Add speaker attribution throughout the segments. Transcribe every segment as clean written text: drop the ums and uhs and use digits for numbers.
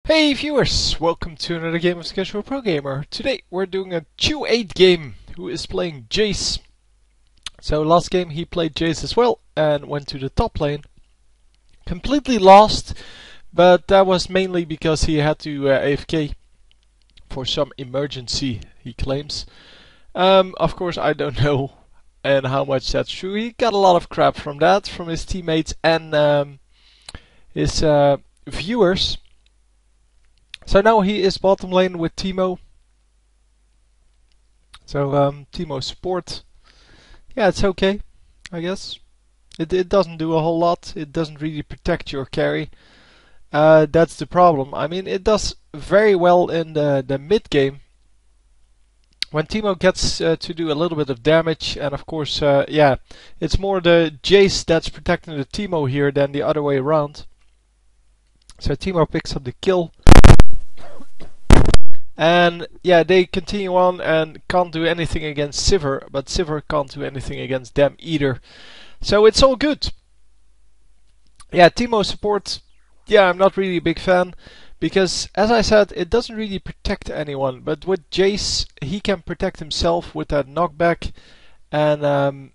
Speaker 1: Hey viewers, welcome to another game of Casual Pro Gamer. Today we're doing a Chu8 game, who is playing Jayce. So last game he played Jayce as well and went to the top lane. Completely lost, but that was mainly because he had to AFK for some emergency, he claims. Of course I don't know and how much that's true. He got a lot of crap from that, from his teammates and his viewers. So now he is bottom lane with Teemo. So Teemo support. Yeah, it's okay, I guess. It doesn't do a whole lot. It doesn't really protect your carry. That's the problem. I mean, it does very well in the mid game. When Teemo gets to do a little bit of damage, and of course, yeah, it's more the Jayce that's protecting the Teemo here than the other way around. So Teemo picks up the kill. And yeah, they continue on and can't do anything against Sivir, but Sivir can't do anything against them either. So it's all good. Yeah, Teemo support, yeah, I'm not really a big fan. Because, as I said, it doesn't really protect anyone. But with Jayce, he can protect himself with that knockback. And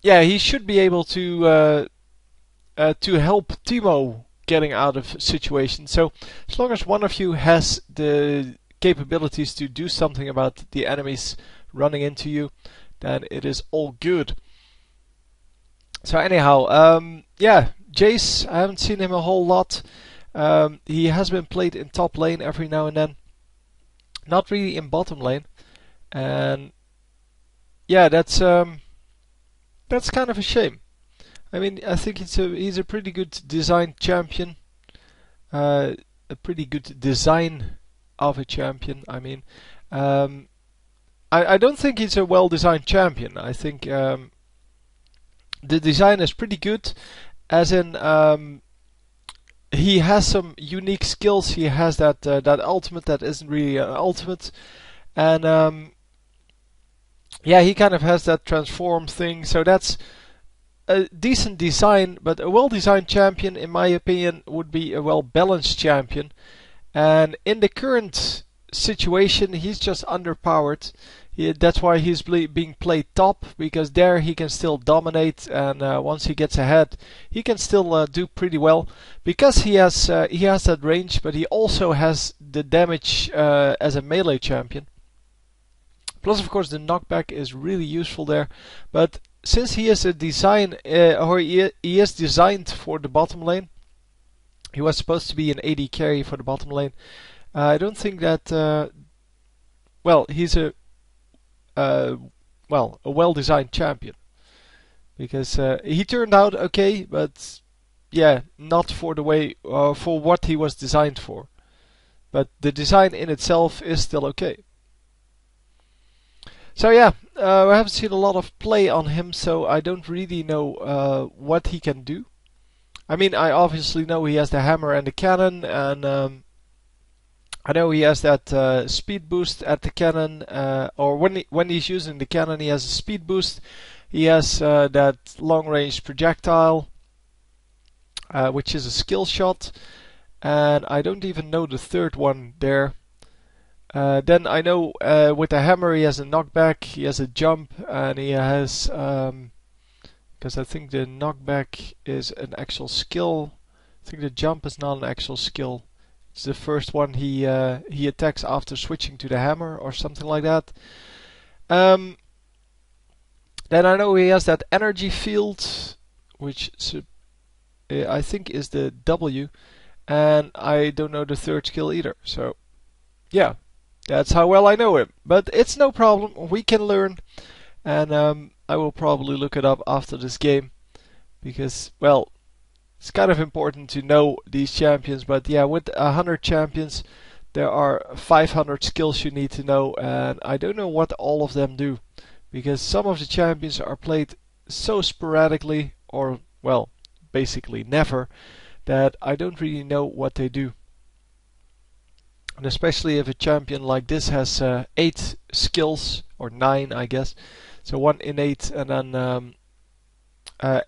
Speaker 1: yeah, he should be able to help Teemo getting out of situations. So, as long as one of you has the capabilities to do something about the enemies running into you, then it is all good. So anyhow, yeah, Jayce, I haven't seen him a whole lot. He has been played in top lane every now and then, not really in bottom lane, and yeah, that's kind of a shame. I mean, I think he's a pretty good designed champion, a pretty good design of a champion. I mean, I don't think he's a well-designed champion. I think the design is pretty good, as in he has some unique skills. He has that ultimate that isn't really an ultimate, and yeah, he kind of has that transform thing. So that's a decent design, but a well-designed champion, in my opinion, would be a well-balanced champion. And in the current situation, he's just underpowered. That's why he's being played top, because there he can still dominate, and once he gets ahead, he can still do pretty well, because he has that range, but he also has the damage as a melee champion. Plus, of course, the knockback is really useful there. But since he is a design, or he is designed for the bottom lane, he was supposed to be an AD carry for the bottom lane. I don't think that. Well, he's a well-designed champion, because he turned out okay, but yeah, not for the way for what he was designed for. But the design in itself is still okay. So yeah, I haven't seen a lot of play on him, so I don't really know what he can do. I mean, I obviously know he has the hammer and the cannon, and I know he has that speed boost at the cannon, or when he's using the cannon, he has a speed boost. He has that long-range projectile, which is a skill shot, and I don't even know the third one there. Then I know with the hammer he has a knockback, he has a jump, and he has, because I think the knockback is an actual skill. I think the jump is not an actual skill. It's the first one he attacks after switching to the hammer or something like that. Then I know he has that energy field, which I think is the W, and I don't know the third skill either. So yeah, that's how well I know him. But it's no problem, we can learn, and I will probably look it up after this game, because, well, it's kind of important to know these champions. But yeah, with 100 champions, there are 500 skills you need to know, and I don't know what all of them do, because some of the champions are played so sporadically, or, well, basically never, that I don't really know what they do. And especially if a champion like this has 8 skills, or 9 I guess, so 1 innate and then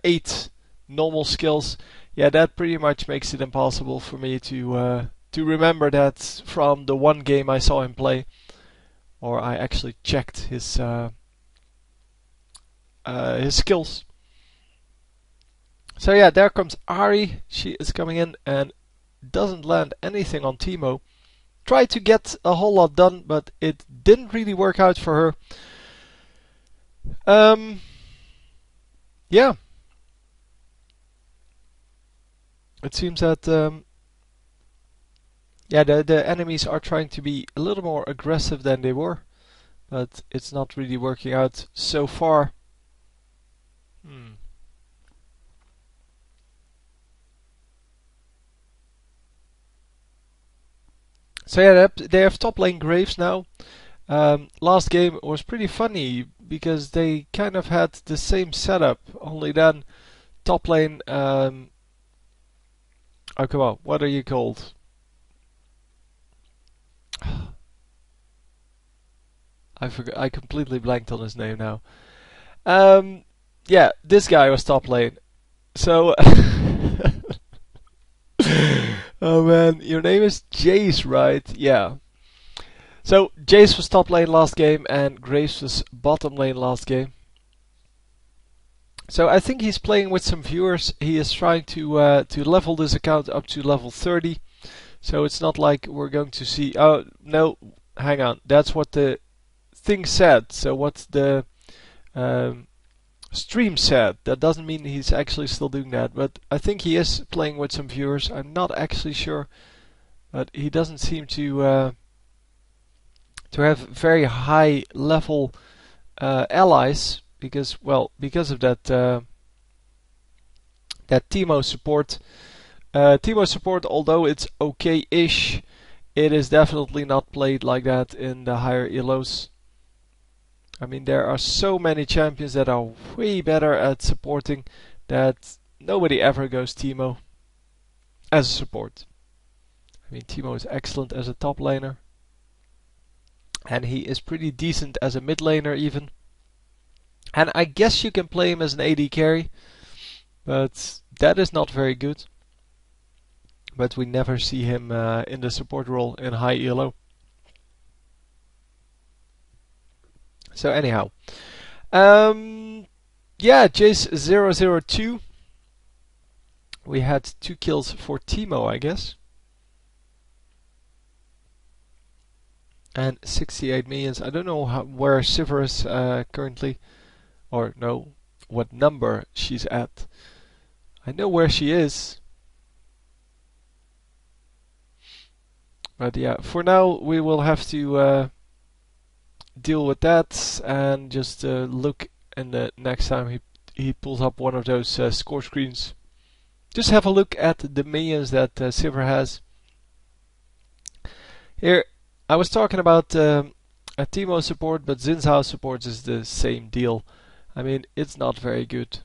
Speaker 1: 8 normal skills, yeah, that pretty much makes it impossible for me to to remember that from the one game I saw him play, or I actually checked his skills. So yeah, there comes Ari. She is coming in and doesn't land anything on Teemo. Tried to get a whole lot done, but it didn't really work out for her. Yeah. It seems that yeah, the enemies are trying to be a little more aggressive than they were, but it's not really working out so far. So yeah, they have top lane Graves now. Last game was pretty funny because they kind of had the same setup, only then top lane. Oh come on, what are you called? I forgot. I completely blanked on his name now. Yeah, this guy was top lane. So, oh man, your name is Jayce, right? Yeah. So Jayce was top lane last game, and Graves was bottom lane last game. So I think he's playing with some viewers. He is trying to level this account up to level 30. So it's not like we're going to see. Oh no, hang on. That's what the thing said. So what the stream said. That doesn't mean he's actually still doing that. But I think he is playing with some viewers. I'm not actually sure, but he doesn't seem to have very high level allies because, well, because of that that Teemo support. Teemo support, although it's okay-ish, it is definitely not played like that in the higher ELOs. I mean, there are so many champions that are way better at supporting that nobody ever goes Teemo as a support. I mean, Teemo is excellent as a top laner, and he is pretty decent as a mid laner even. And I guess you can play him as an AD carry, but that is not very good. But we never see him in the support role in high ELO. So anyhow, yeah, Jayce 002. We had 2 kills for Teemo, I guess. And 68 minions. I don't know where Sivir is currently, or no, what number she's at. I know where she is. But yeah, for now we will have to deal with that and just look, and the next time he pulls up one of those score screens, just have a look at the minions that Sivir has. Here, I was talking about a Teemo support, but Xin Zhao support is the same deal. I mean, it's not very good.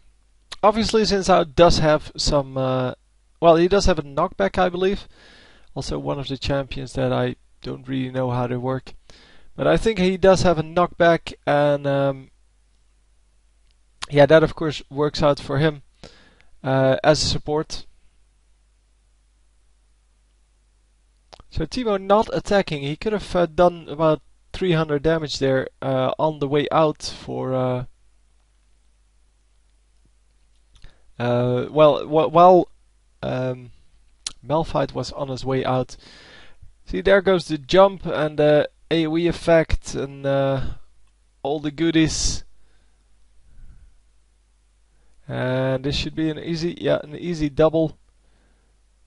Speaker 1: Obviously, Xin Zhao does have some. Well, he does have a knockback, I believe. Also, one of the champions that I don't really know how they work. But I think he does have a knockback, and yeah, that of course works out for him as a support. So Teemo not attacking. He could have done about 300 damage there on the way out for. Well, while Malphite was on his way out. See, there goes the jump and the AoE effect and all the goodies. And this should be an easy double.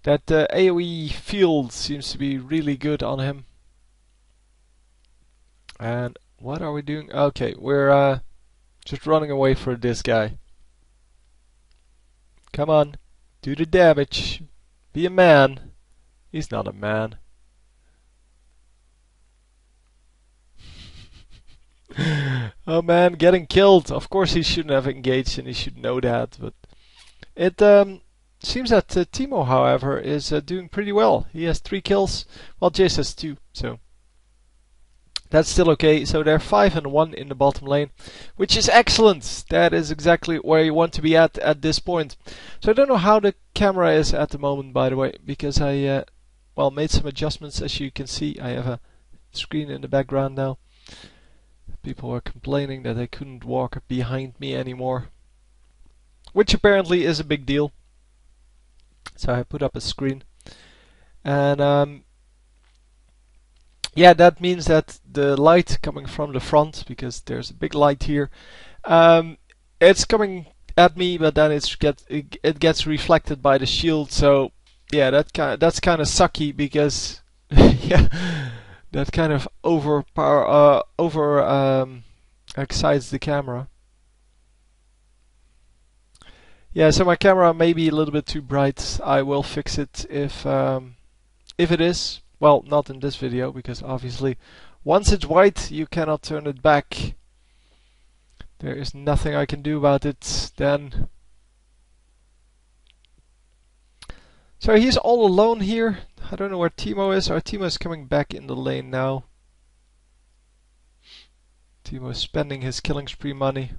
Speaker 1: That AoE field seems to be really good on him. And what are we doing? Okay, we're just running away for this guy. Come on, do the damage. Be a man. He's not a man. Oh man, getting killed. Of course he shouldn't have engaged and he should know that. But it seems that Teemo, however, is doing pretty well. He has 3 kills, while Jayce has 2. So that's still okay. So they're 5 and 1 in the bottom lane, which is excellent. That is exactly where you want to be at this point. So I don't know how the camera is at the moment, by the way, because I well, made some adjustments. As you can see, I have a screen in the background now. People were complaining that they couldn't walk behind me anymore, which apparently is a big deal. So I put up a screen, and yeah, that means that the light coming from the front, because there's a big light here, it's coming at me, but then it gets reflected by the shield. So yeah, that's kind of sucky, because yeah, that kind of excites the camera. Yeah, so my camera may be a little bit too bright. I will fix it if it is. Well, not in this video, because obviously once it's white you cannot turn it back. There is nothing I can do about it then. So he's all alone here. I don't know where Teemo is. Our Teemo is coming back in the lane now. Teemo is spending his killing spree money.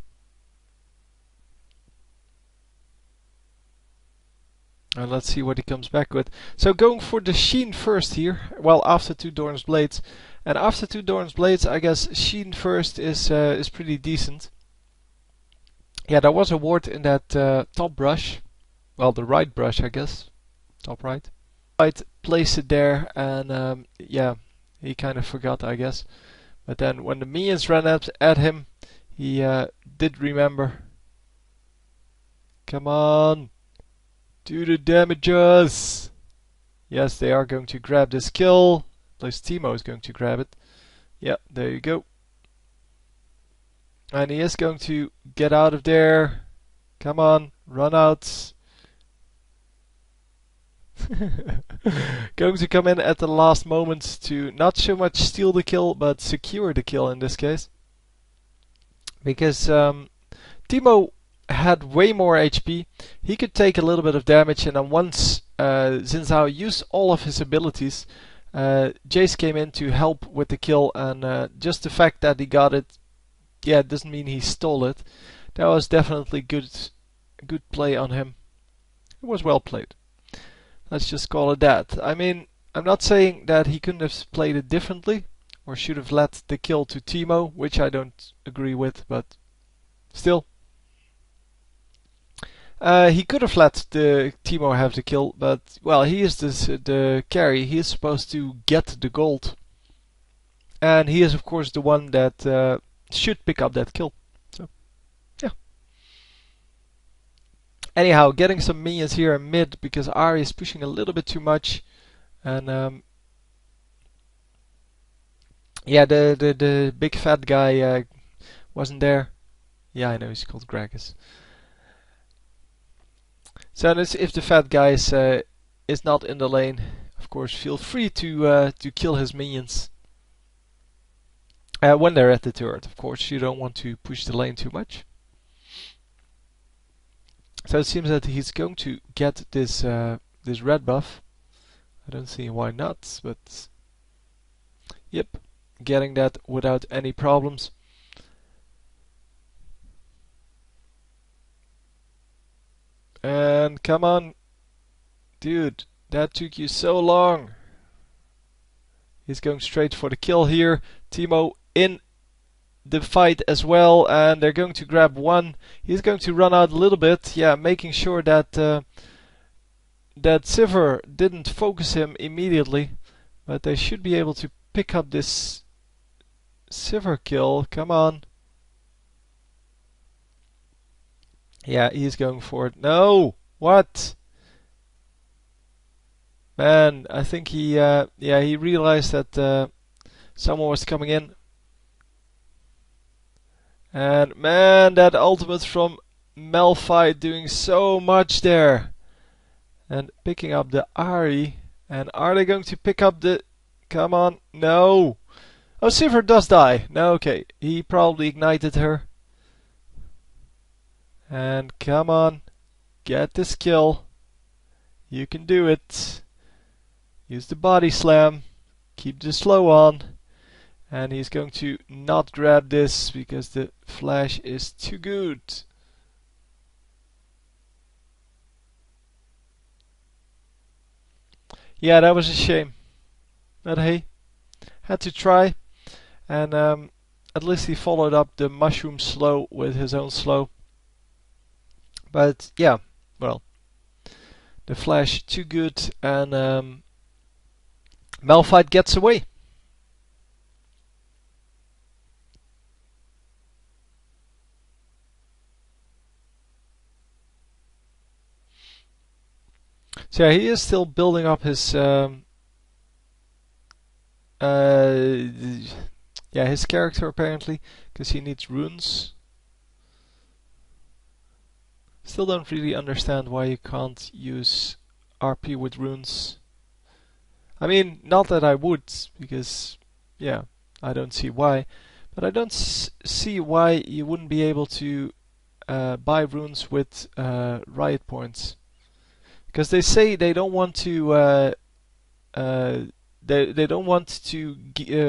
Speaker 1: And let's see what he comes back with. So going for the Sheen first here. Well, after 2 Doran's Blades. And after 2 Doran's Blades, I guess Sheen first is pretty decent. Yeah, there was a ward in that top brush. Well, the right brush, I guess. Top right. Right, placed it there, and yeah, he kind of forgot, I guess. But then when the minions ran at him, he did remember. Come on! Do the damages! Yes, they are going to grab this kill. At least Teemo is going to grab it. Yeah, there you go. And he is going to get out of there. Come on, run out. Going to come in at the last moment to not so much steal the kill, but secure the kill in this case. Because Teemo had way more HP. He could take a little bit of damage, and then once Xin Zhao used all of his abilities, Jayce came in to help with the kill, and just the fact that he got it, yeah, it doesn't mean he stole it. That was definitely good play on him. It was well played. Let's just call it that. I mean, I'm not saying that he couldn't have played it differently, or should have let the kill to Teemo, which I don't agree with, but still. He could have let the Teemo have the kill, but well, he is the carry. He is supposed to get the gold, and he is of course the one that should pick up that kill. So, yeah. Anyhow, getting some minions here in mid because Ahri is pushing a little bit too much, and yeah, the big fat guy wasn't there. Yeah, I know he's called Gragas. So if the fat guy is not in the lane, of course, feel free to kill his minions when they're at the turret. Of course, you don't want to push the lane too much. So it seems that he's going to get this this red buff. I don't see why not, but yep, getting that without any problems. And come on, dude, that took you so long. He's going straight for the kill here. Teemo in the fight as well, and they're going to grab one. He's going to run out a little bit, yeah, making sure that that Sivir didn't focus him immediately, but they should be able to pick up this Sivir kill. Come on. Yeah, he's going for it. No! What? Man, I think he realized that someone was coming in. And man, that ultimate from Malphite doing so much there. And picking up the Ahri. And are they going to pick up the... Come on. No! Oh, Sivir does die. No, okay. He probably ignited her. And come on, get this kill. You can do it. Use the body slam. Keep the slow on. And he's going to not grab this because the flash is too good. Yeah, that was a shame. But hey, had to try. And at least he followed up the mushroom slow with his own slow. But yeah, well, the flash too good, and Malphite gets away. So yeah, he is still building up his yeah, his character apparently, because he needs runes. Still don't really understand why you can't use RP with runes. I mean, not that I would, because yeah, I don't see why. But I don't see why you wouldn't be able to buy runes with riot points. Because they say they don't want to they don't want to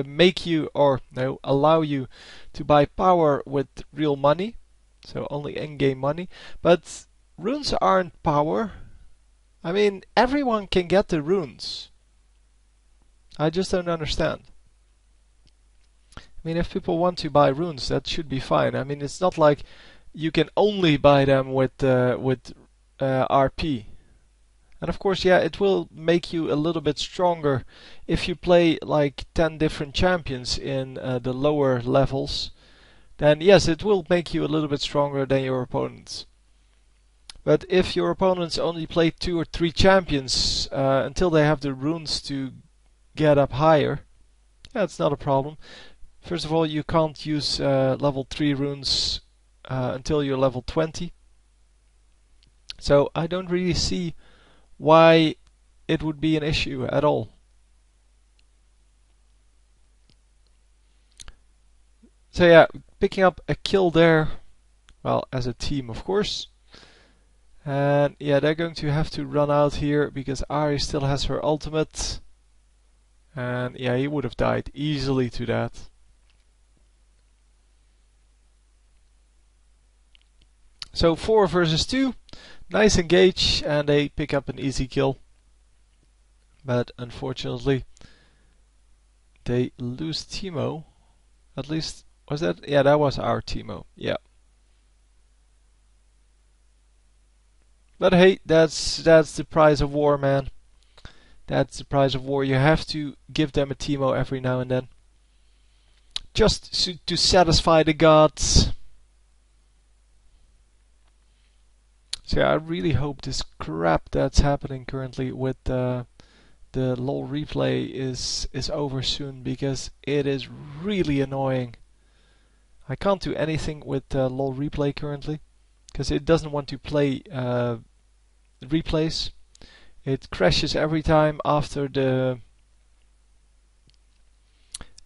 Speaker 1: make you, or no, allow you to buy power with real money, so only in-game money. But runes aren't power. I mean, everyone can get the runes. I just don't understand. I mean, if people want to buy runes, that should be fine. I mean, it's not like you can only buy them with RP. And of course, yeah, it will make you a little bit stronger if you play like 10 different champions in the lower levels. Then yes, it will make you a little bit stronger than your opponents. But if your opponents only play 2 or 3 champions until they have the runes to get up higher, yeah, it's not a problem. First of all, you can't use level 3 runes until you're level 20. So I don't really see why it would be an issue at all. So yeah, picking up a kill there, well, as a team of course. And yeah, they're going to have to run out here because Ahri still has her ultimate. And yeah, he would have died easily to that. So 4 versus 2, nice engage, and they pick up an easy kill. But unfortunately, they lose Teemo. At least, was that? Yeah, that was our Teemo. Yeah. But hey, that's the price of war, man. That's the price of war. You have to give them a Teemo every now and then. Just to satisfy the gods. So yeah, I really hope this crap that's happening currently with the LoL replay is over soon, because it is really annoying. I can't do anything with LoL replay currently because it doesn't want to play replays. It crashes every time after the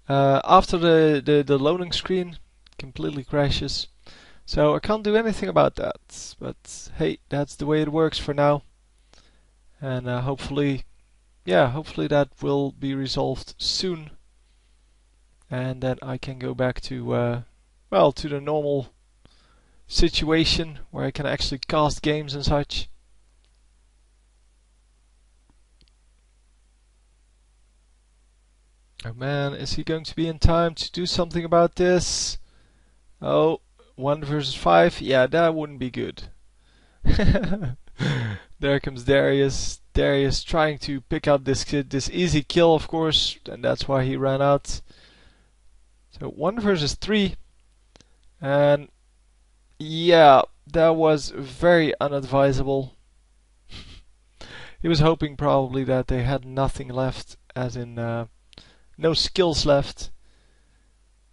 Speaker 1: loading screen. Completely crashes. So I can't do anything about that. But hey, that's the way it works for now. And hopefully that will be resolved soon. And then I can go back to to the normal situation where I can actually cast games and such. Oh man, is he going to be in time to do something about this? Oh, 1 versus 5? Yeah, that wouldn't be good. There comes Darius. Darius trying to pick up this easy kill, of course, and that's why he ran out. So 1 versus 3. And yeah, that was very unadvisable. He was hoping probably that they had nothing left, as in no skills left.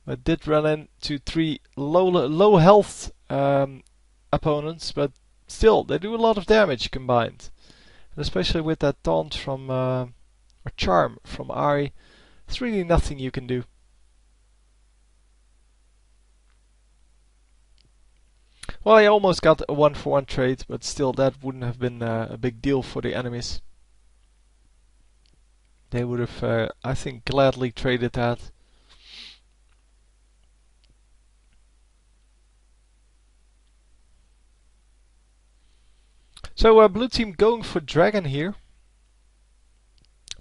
Speaker 1: But did run into 3 low health opponents, but still, they do a lot of damage combined. And especially with that taunt from, or charm from Ahri, there's really nothing you can do. Well, I almost got a 1-for-1 trade, but still that wouldn't have been a big deal for the enemies. They would have, I think, gladly traded that. So blue team going for dragon here.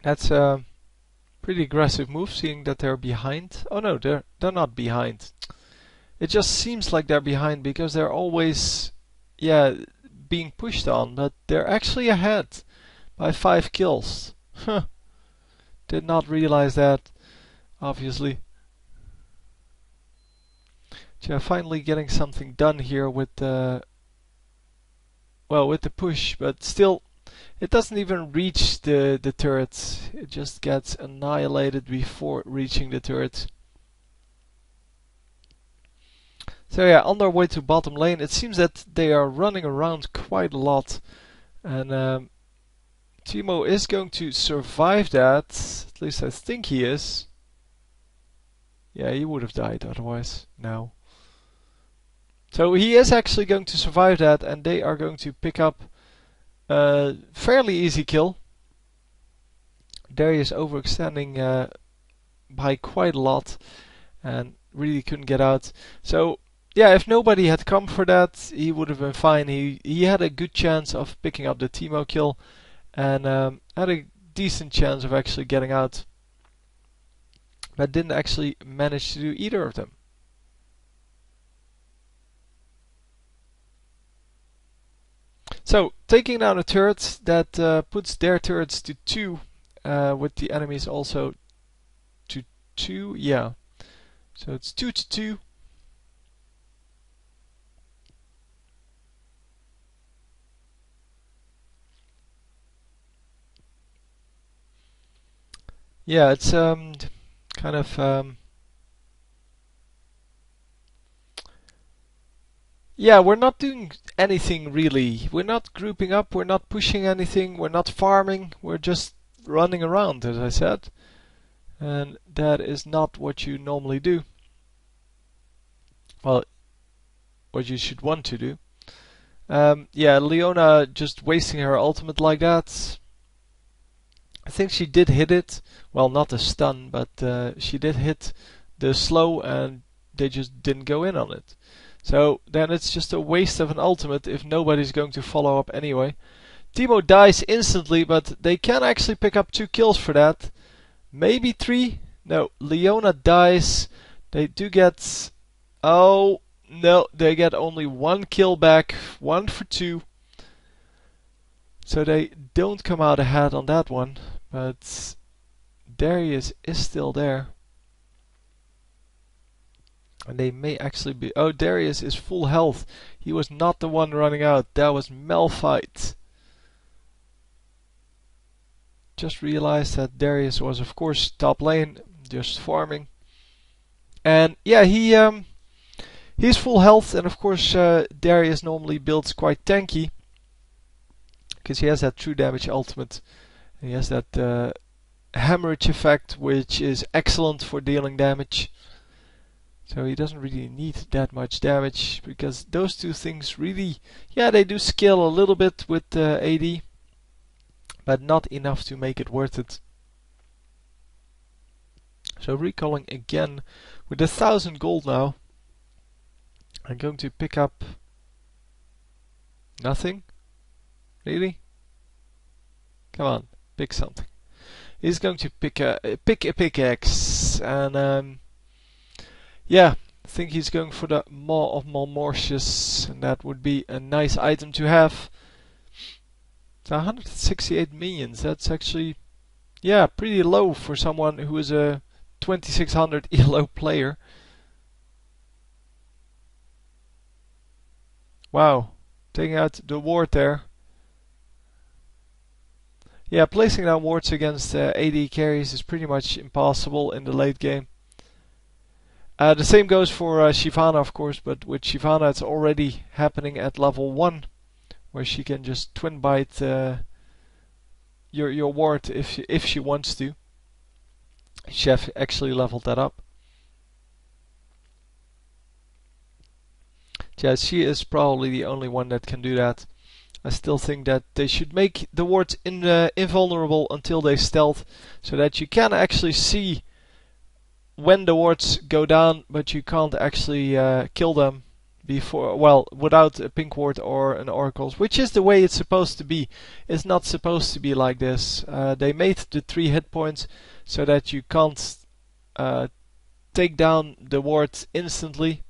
Speaker 1: That's a pretty aggressive move, seeing that they're behind. Oh no, they're not behind. It just seems like they're behind because they're always, yeah, being pushed on, but they're actually ahead by 5 kills. Huh. Did not realize that, obviously. Yeah, finally getting something done here with the, well, with the push, but still, it doesn't even reach the turrets. It just gets annihilated before reaching the turrets. So yeah, on their way to bottom lane, it seems that they are running around quite a lot. And Teemo is going to survive that. At least I think he is. Yeah, he would have died otherwise. No. So he is actually going to survive that, and they are going to pick up a fairly easy kill. Darius overextending by quite a lot and really couldn't get out. So yeah, if nobody had come for that, he would have been fine. He had a good chance of picking up the Teemo kill and had a decent chance of actually getting out, but didn't actually manage to do either of them. So taking down a turret, that puts their turrets to 2, with the enemies also to 2. Yeah, so it's 2 to 2. Yeah, it's kind of yeah, we're not doing anything really. We're not grouping up, we're not pushing anything, we're not farming, we're just running around, as I said. And that is not what you normally do. Well, what you should want to do. Yeah, Leona just wasting her ultimate like that. I think she did hit it. Well, not a stun, but she did hit the slow and they just didn't go in on it. So then it's just a waste of an ultimate if nobody's going to follow up anyway. Teemo dies instantly, but they can actually pick up 2 kills for that. Maybe 3? No, Leona dies. They do get... Oh, no, they get only 1 kill back. 1 for 2. So they don't come out ahead on that one. But Darius is still there. And they may actually be... Oh, Darius is full health. He was not the one running out. That was Malphite. Just realized that Darius was, of course, top lane, just farming. And yeah, he's full health, and of course Darius normally builds quite tanky because he has that true damage ultimate. And he has that hemorrhage effect, which is excellent for dealing damage. So he doesn't really need that much damage because those two things really, yeah, they do scale a little bit with AD. But not enough to make it worth it. So recalling again with 1,000 gold now. I'm going to pick up nothing. Really? Come on, pick something. He's going to pick a pickaxe, and yeah, I think he's going for the Maw of Malmortius, and that would be a nice item to have. So 168 minions, that's actually, yeah, pretty low for someone who is a 2600 ELO player. Wow, taking out the ward there. Yeah, placing down wards against AD carries is pretty much impossible in the late game. The same goes for Shyvana, of course, but with Shyvana it's already happening at level 1. Where she can just twin bite your ward if she wants to. Chef actually leveled that up. Yeah, she is probably the only one that can do that. I still think that they should make the wards invulnerable until they stealth, so that you can actually see when the wards go down, but you can't actually kill them before, well, without a pink ward or an oracles, which is the way it's supposed to be. It's not supposed to be like this. They made the 3 hit points so that you can't take down the wards instantly,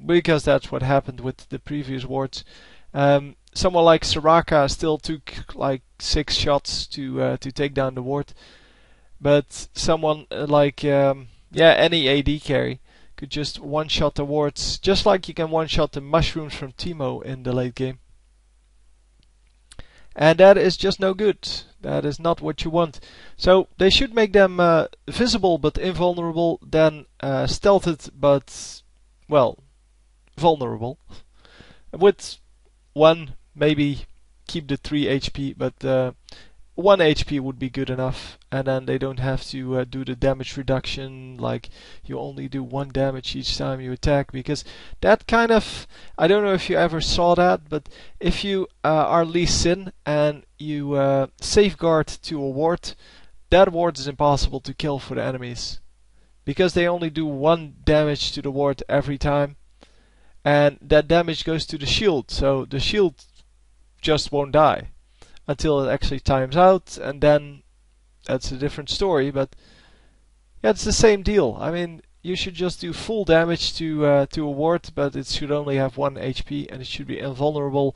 Speaker 1: because that's what happened with the previous wards. Someone like Soraka still took like 6 shots to take down the ward, but someone like any AD carry could just one-shot the wards, just like you can one-shot the mushrooms from Teemo in the late game. And that is just no good. That is not what you want. So they should make them visible but invulnerable, then stealthed but, well, vulnerable. With 1, maybe keep the 3 HP, but 1 HP would be good enough, and then they don't have to do the damage reduction, like you only do 1 damage each time you attack, because that kind of, I don't know if you ever saw that, but if you are Lee Sin and you safeguard to a ward, that ward is impossible to kill for the enemies, because they only do 1 damage to the ward every time, and that damage goes to the shield, so the shield just won't die until it actually times out, and then that's a different story. But yeah, it's the same deal. I mean, you should just do full damage to a ward, but it should only have 1 HP, and it should be invulnerable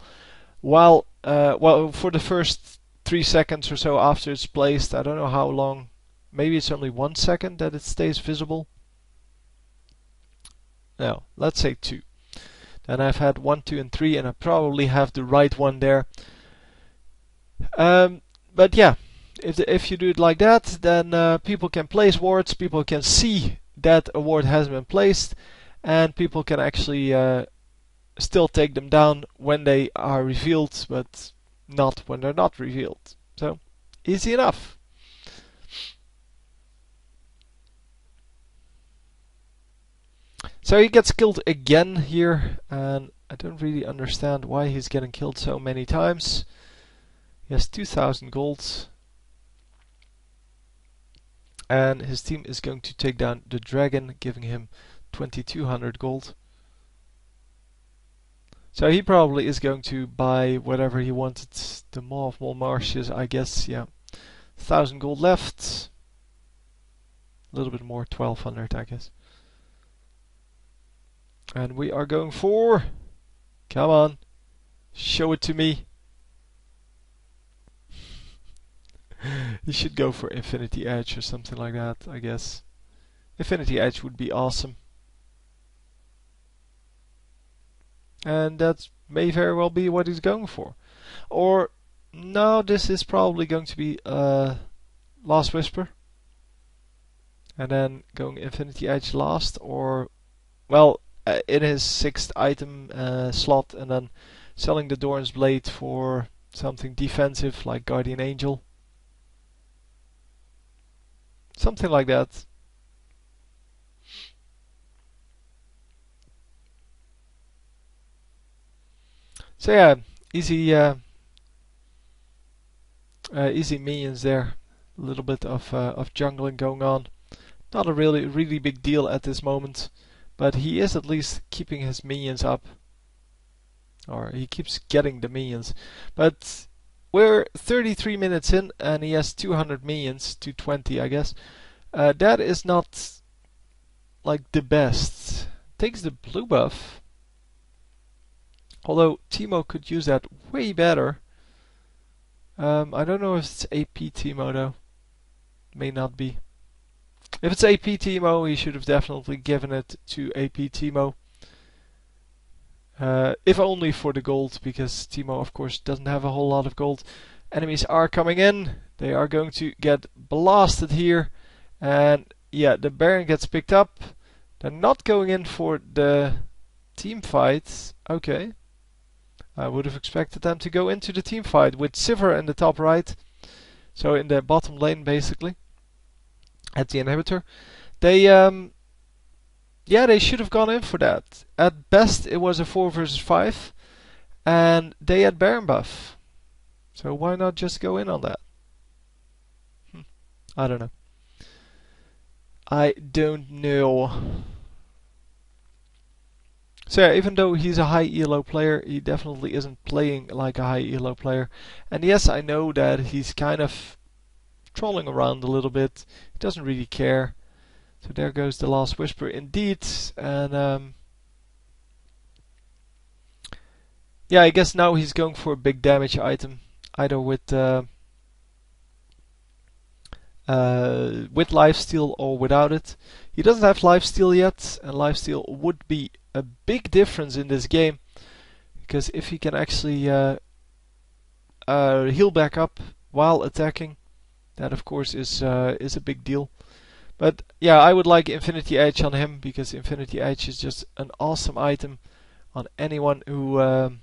Speaker 1: while for the first 3 seconds or so after it's placed. I don't know how long. Maybe it's only 1 second that it stays visible. No, let's say 2. Then I've had 1, 2, and 3, and I probably have the right one there. But yeah, if you do it like that, then people can place wards, people can see that a ward has been placed, and people can actually still take them down when they are revealed, but not when they're not revealed. So, easy enough. So he gets killed again here, and I don't really understand why he's getting killed so many times. He has 2,000 gold. And his team is going to take down the dragon, giving him 2,200 gold. So he probably is going to buy whatever he wanted. The Maw of Mole Marshes, I guess, yeah. 1,000 gold left. A little bit more, 1,200, I guess. And we are going for... Come on. Show it to me. You should go for Infinity Edge or something like that, I guess. Infinity Edge would be awesome. And that may very well be what he's going for. Or, no, this is probably going to be Last Whisper. And then going Infinity Edge last, or, well, in his 6th item slot, and then selling the Doran's Blade for something defensive like Guardian Angel. Something like that. So yeah, easy minions there. A little bit of jungling going on. Not a really big deal at this moment, but he is at least keeping his minions up, or he keeps getting the minions. But we're 33 minutes in, and he has 200 minions, 220 I guess. That is not like the best. Takes the blue buff. Although Teemo could use that way better. I don't know if it's AP Teemo though. May not be. If it's AP Teemo, he should have definitely given it to AP Teemo. If only for the gold, because Teemo of course doesn't have a whole lot of gold. Enemies are coming in. They are going to get blasted here. And yeah, the Baron gets picked up. They're not going in for the team fight. Okay. I would have expected them to go into the team fight with Sivir in the top right. So in the bottom lane basically. At the inhibitor. They should have gone in for that. At best it was a 4 versus 5. And they had Baron buff. So why not just go in on that? I don't know. I don't know. So yeah, even though he's a high ELO player, he definitely isn't playing like a high ELO player. And yes, I know that he's kind of trolling around a little bit. He doesn't really care. So there goes the last Whisper indeed. And yeah, I guess now he's going for a big damage item. Either with lifesteal or without it. He doesn't have lifesteal yet, and lifesteal would be a big difference in this game, because if he can actually heal back up while attacking, that of course is a big deal. But yeah, I would like Infinity Edge on him, because Infinity Edge is just an awesome item on anyone who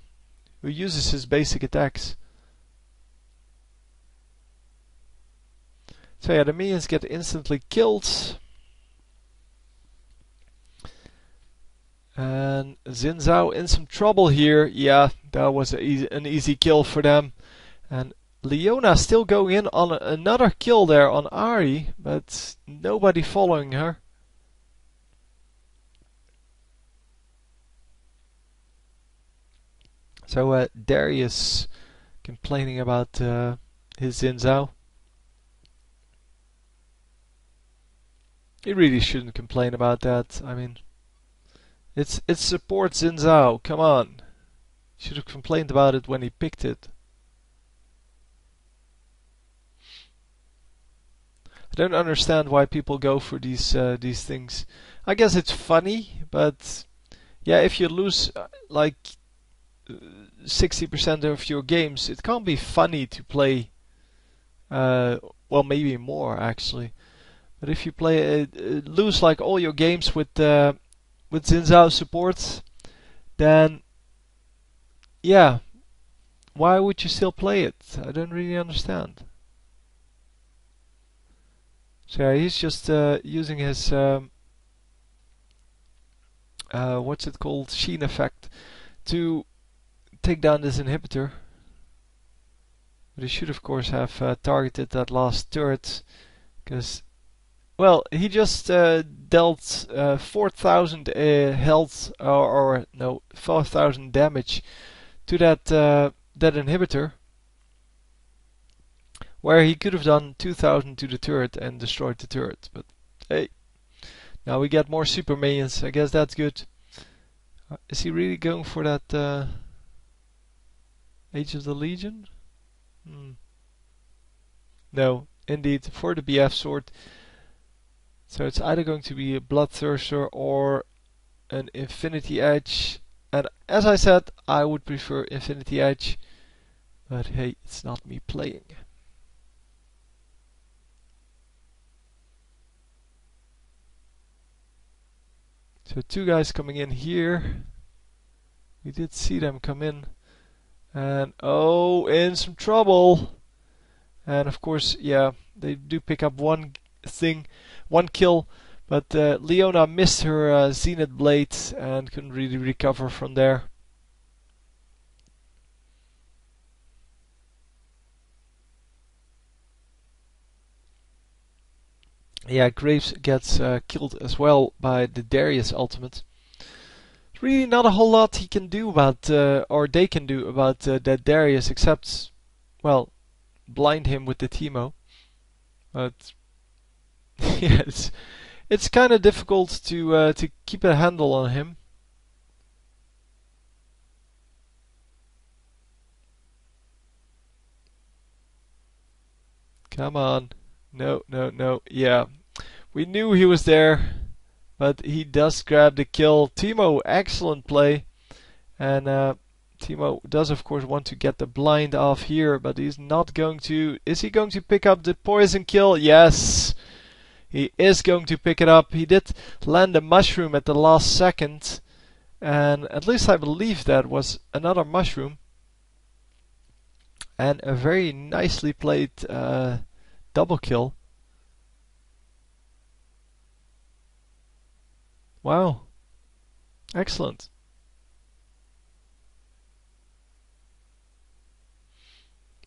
Speaker 1: uses his basic attacks. So yeah, the minions get instantly killed. And Xin Zhao in some trouble here. Yeah, that was an easy kill for them. And Leona still going in on another kill there on Ahri, but nobody following her. So Darius complaining about his Xin Zhao. He really shouldn't complain about that. I mean, it's support Xin Zhao. Come on. Should have complained about it when he picked it. I don't understand why people go for these things. I guess it's funny, but yeah, if you lose like 60% of your games, it can't be funny to play. Well, maybe more actually. But if you lose like all your games with Xin Zhao support, then yeah, why would you still play it? I don't really understand. So yeah, he's just using his what's it called, Sheen effect, to take down this inhibitor. But he should of course have targeted that last turret, because well, he just dealt 4,000 health, or no, 4,000 damage to that inhibitor, where he could have done 2,000 to the turret and destroyed the turret. But hey, now we get more super minions. I guess that's good. Is he really going for that Age of the Legion? No, indeed, for the BF sword. So it's either going to be a Bloodthirster or an Infinity Edge. And as I said, I would prefer Infinity Edge. But hey, it's not me playing. So two guys coming in here. We did see them come in. And oh, in some trouble. And of course, yeah, they do pick up one kill. But Leona missed her Zenith Blade and couldn't really recover from there. Yeah, Graves gets killed as well by the Darius ultimate. Really not a whole lot he can do about, or they can do about that Darius, except, well, blind him with the Teemo. But yeah, it's kind of difficult to keep a handle on him. Come on. No, no, no. Yeah. We knew he was there, but he does grab the kill. Teemo, excellent play. And Teemo does of course want to get the blind off here, but he's not going to. Is he going to pick up the poison kill? Yes! He is going to pick it up. He did land a mushroom at the last second, and at least I believe that was another mushroom. And a very nicely played double kill. Wow. Excellent.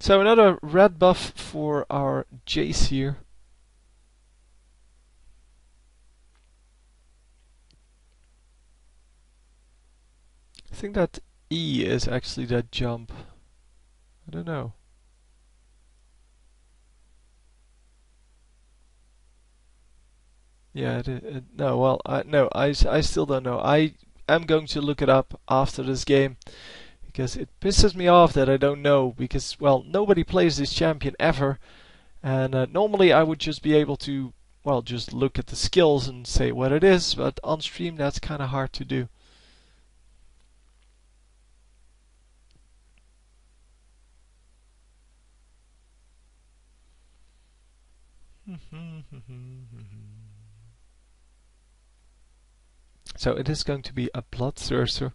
Speaker 1: So another red buff for our Jayce here. think that E is actually that jump. I don't know. Yeah, no, well, I still don't know. I am going to look it up after this game because it pisses me off that I don't know because, well, nobody plays this champion ever, and normally I would just be able to, well, just look at the skills and say what it is, but on stream that's kind of hard to do. So it is going to be a bloodthirster.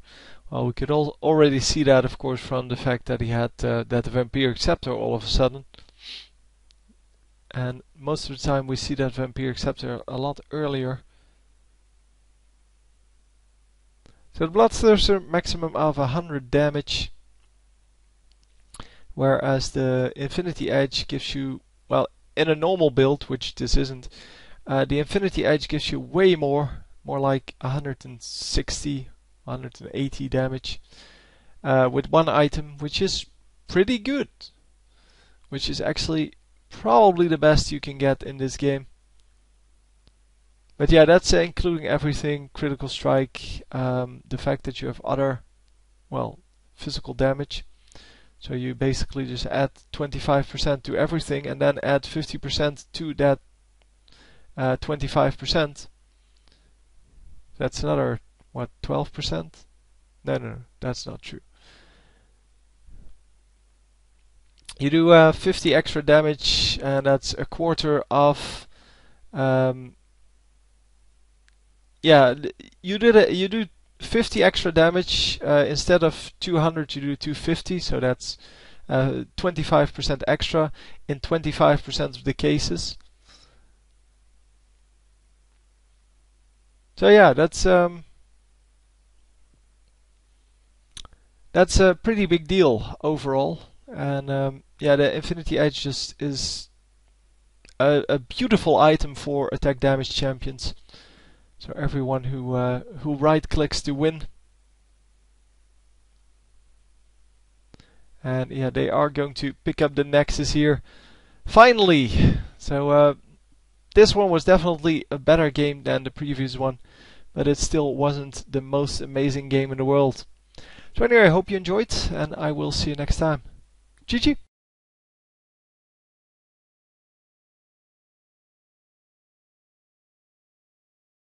Speaker 1: Well, we could already see that, of course, from the fact that he had that vampiric scepter all of a sudden. And most of the time we see that vampiric scepter a lot earlier. So the bloodthirster maximum of 100 damage, whereas the Infinity Edge gives you, well, in a normal build, which this isn't, the Infinity Edge gives you way more like 160, 180 damage with one item, which is pretty good. Which is actually probably the best you can get in this game. But yeah, that's including everything, critical strike, the fact that you have other, well, physical damage. So you basically just add 25% to everything and then add 50% to that 25%. That's another, what, 12%? No, that's not true. You do 50 extra damage, and that's a quarter of. Yeah, you do 50 extra damage instead of 200. You do 250, so that's 25% extra in 25% of the cases. So yeah, that's a pretty big deal overall, and yeah, the Infinity Edge just is a beautiful item for attack damage champions. So everyone who right clicks to win, and yeah, they are going to pick up the Nexus here finally. So this one was definitely a better game than the previous one, but it still wasn't the most amazing game in the world. So anyway, I hope you enjoyed, and I will see you next time. GG!